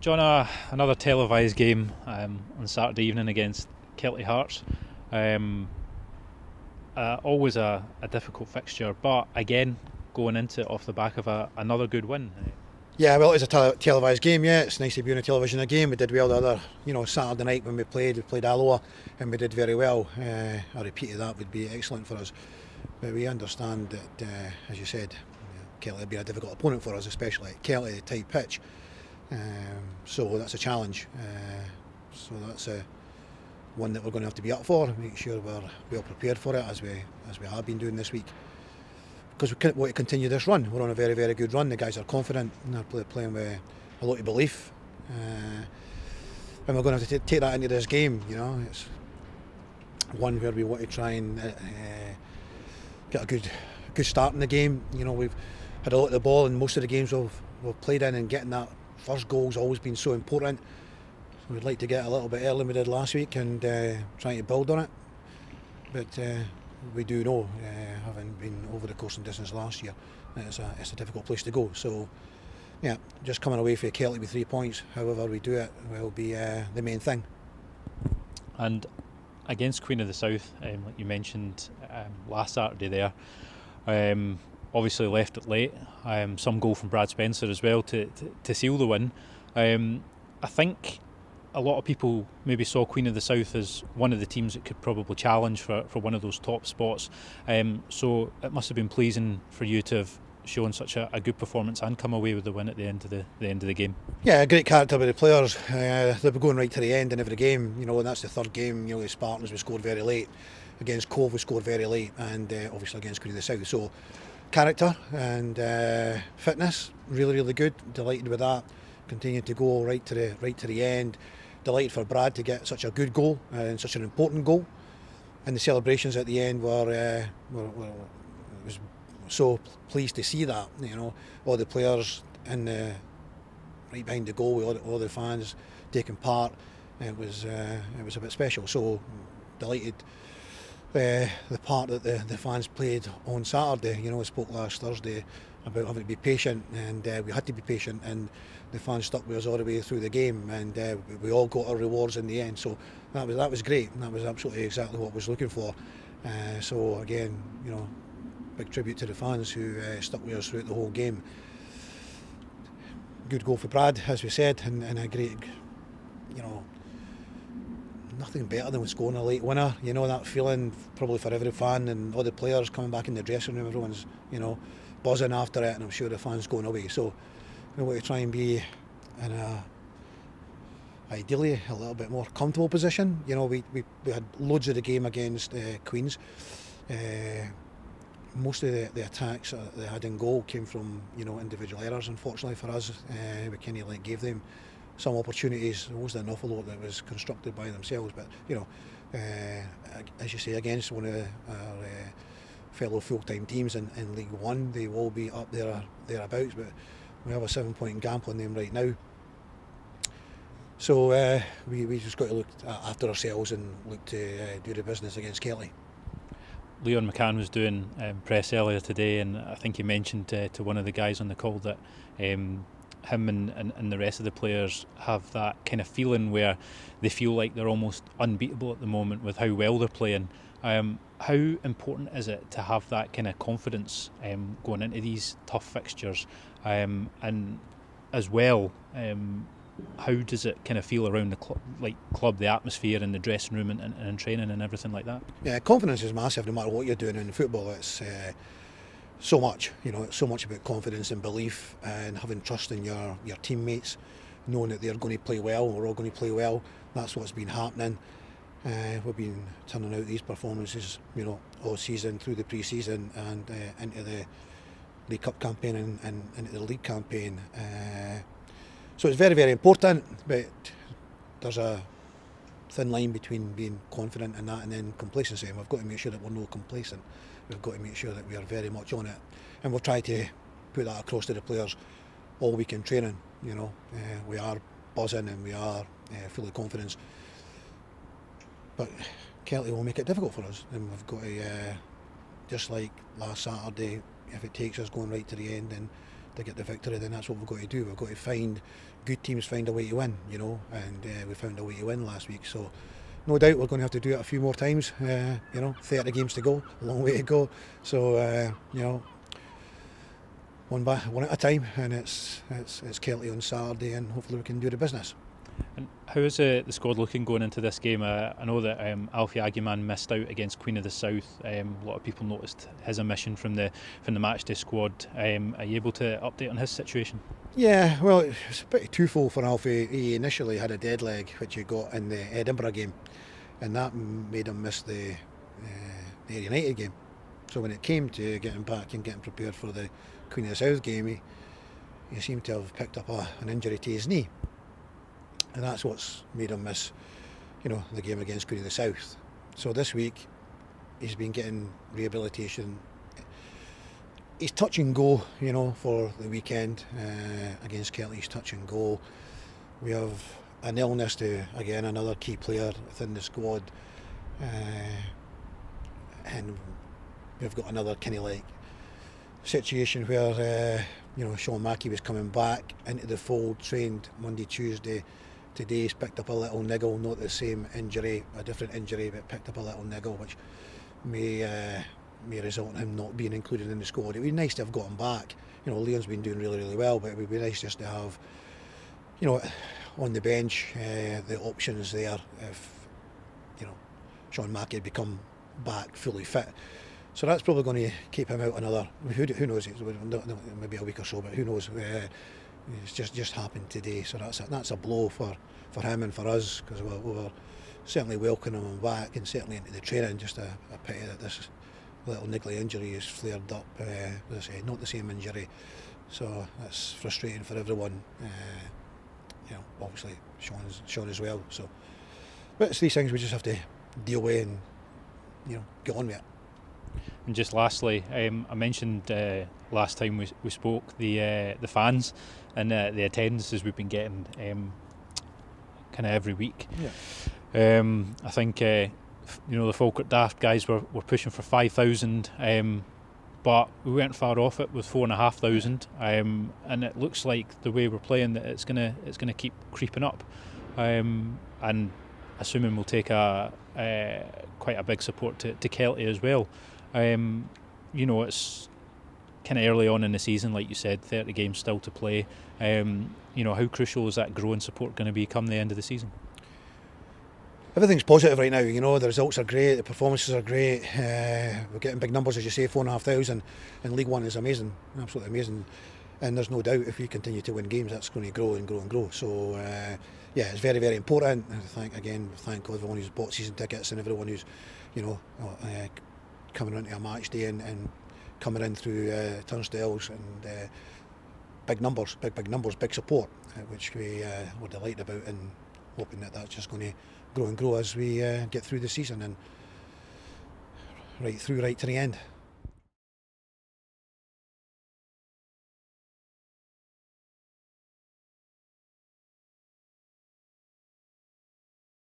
John, another televised game on Saturday evening against Kelty Hearts. Always a difficult fixture, but again, going into it off the back of another good win. Yeah, well, it's a televised game. Yeah, it's nice to be on a television again. We did well the other, Saturday night when we played Alloa, and we did very well. A repeat of that would be excellent for us. But we understand that, as you said, Kelty would be a difficult opponent for us, especially at Kelty, tight pitch. So that's a challenge. So that's one that we're going to have to be up for. Make sure we're well prepared for it, as we have been doing this week. Because we want to continue this run. We're on a very, very good run. The guys are confident and they're playing with a lot of belief. And we're going to have to take that into this game. It's one where we want to try and get a good start in the game. We've had a lot of the ball in most of the games we've played in, and getting that first goal's always been so important. So we'd like to get a little bit earlier than we did last week and trying to build on it. But we do know, having been over the course and distance last year, it's a difficult place to go. So, yeah, just coming away for Kelty with 3 points, however we do it, will be the main thing. And against Queen of the South, like you mentioned last Saturday there, obviously left it late. Some goal from Brad Spencer as well to seal the win. I think a lot of people maybe saw Queen of the South as one of the teams that could probably challenge for one of those top spots. So it must have been pleasing for you to have shown such a good performance and come away with the win at the end of the game. Yeah, a great character with the players. They'll be going right to the end in every game. And that's the third game. The Spartans, we scored very late. Against Cove, we scored very late, and obviously against Queen of the South. So character and fitness, really, really good. Delighted with that. Continue to go right to the end. Delighted for Brad to get such a good goal and such an important goal. And the celebrations at the end were was so pleased to see that. All the players right behind the goal, with all the fans taking part. It was a bit special. So delighted. The part that the fans played on Saturday. I spoke last Thursday about having to be patient, and we had to be patient, and the fans stuck with us all the way through the game, and we all got our rewards in the end. So that was great. That was absolutely exactly what I was looking for. So again, big tribute to the fans who stuck with us throughout the whole game. Good goal for Brad, as we said, and a great, nothing better than scoring a late winner. That feeling probably for every fan, and all the players coming back in the dressing room, everyone's, buzzing after it, and I'm sure the fans going away. So we want to try and be in ideally a little bit more comfortable position. We had loads of the game against Queens. Most of the attacks that they had in goal came from individual errors. Unfortunately for us, we kind of gave them some opportunities. There wasn't an awful lot that was constructed by themselves, but as you say, against one of our fellow full-time teams in League One, they will be up thereabouts, but we have a 7-point gap on them right now. So we just got to look after ourselves and look to do the business against Kelty. Leon McCann was doing press earlier today, and I think he mentioned to one of the guys on the call that him and the rest of the players have that kind of feeling where they feel like they're almost unbeatable at the moment with how well they're playing. How important is it to have that kind of confidence going into these tough fixtures? And as well, how does it kind of feel around the club, the atmosphere and the dressing room and in training and everything like that? Yeah, confidence is massive no matter what you're doing in football. It's so much, it's so much about confidence and belief and having trust in your teammates, knowing that they're going to play well, we're all going to play well. That's what's been happening. We've been turning out these performances, all season, through the pre-season and into the League Cup campaign and into the league campaign. So it's very, very important, but there's a thin line between being confident in that and then complacency. And we've got to make sure that we're not complacent. We've got to make sure that we are very much on it. And we'll try to put that across to the players all week in training. We are buzzing and we are full of confidence. But Kelty will make it difficult for us. And we've got to, just like last Saturday, if it takes us going right to the end, then get the victory, then that's what we've got to do. We've got to find good teams find a way to win, you know, and we found a way to win last week. So no doubt we're going to have to do it a few more times. 30 games to go, a long way to go. So one at a time, and it's Kelty on Saturday, and hopefully we can do the business. And how is the squad looking going into this game? I know that Alfie Aguiman missed out against Queen of the South. A lot of people noticed his omission from the matchday squad. Are you able to update on his situation? Yeah, well, it's a bit twofold for Alfie. He initially had a dead leg, which he got in the Edinburgh game, and that made him miss the Ayr United game. So when it came to getting back and getting prepared for the Queen of the South game, he seemed to have picked up an injury to his knee. And that's what's made him miss, the game against Queen of the South. So this week, he's been getting rehabilitation. He's touch and go, for the weekend against Kelty. He's touch and go. We have an illness to, again, another key player within the squad. And we've got another kind of like situation where, Sean Mackey was coming back into the fold, trained Monday, Tuesday. Today he's picked up a little niggle, not the same injury, a different injury, but picked up a little niggle, which may result in him not being included in the squad. It would be nice to have got him back. Leon's been doing really, really well, but it would be nice just to have, on the bench, the options there if, Sean Mackey had become back fully fit. So that's probably going to keep him out another, who knows, maybe a week or so, but who knows. It's just happened today, so that's a blow for him and for us, because we were certainly welcoming him back and certainly into the training. Just a pity that this little niggly injury has flared up. As I say, not the same injury, so that's frustrating for everyone. Obviously Sean as well. So, but it's these things we just have to deal with and get on with it. And just lastly, I mentioned last time we spoke the fans and the attendances we've been getting kind of every week. Yeah. I think the Falkirk Daft guys were pushing for 5,000, but we weren't far off it with 4,500. And it looks like the way we're playing that it's gonna keep creeping up. And assuming we'll take quite a big support to Kelty as well. It's kind of early on in the season, like you said, 30 games still to play. How crucial is that growing support going to be come the end of the season? Everything's positive right now. The results are great, the performances are great. We're getting big numbers, as you say, 4,500, and League One is amazing, absolutely amazing. And there's no doubt if we continue to win games, that's going to grow and grow and grow. So, it's very, very important. And thank God everyone who's bought season tickets and everyone who's, coming into a match day and coming in through turnstiles and big numbers, big support, which we're delighted about, and hoping that that's just going to grow and grow as we get through the season and right to the end.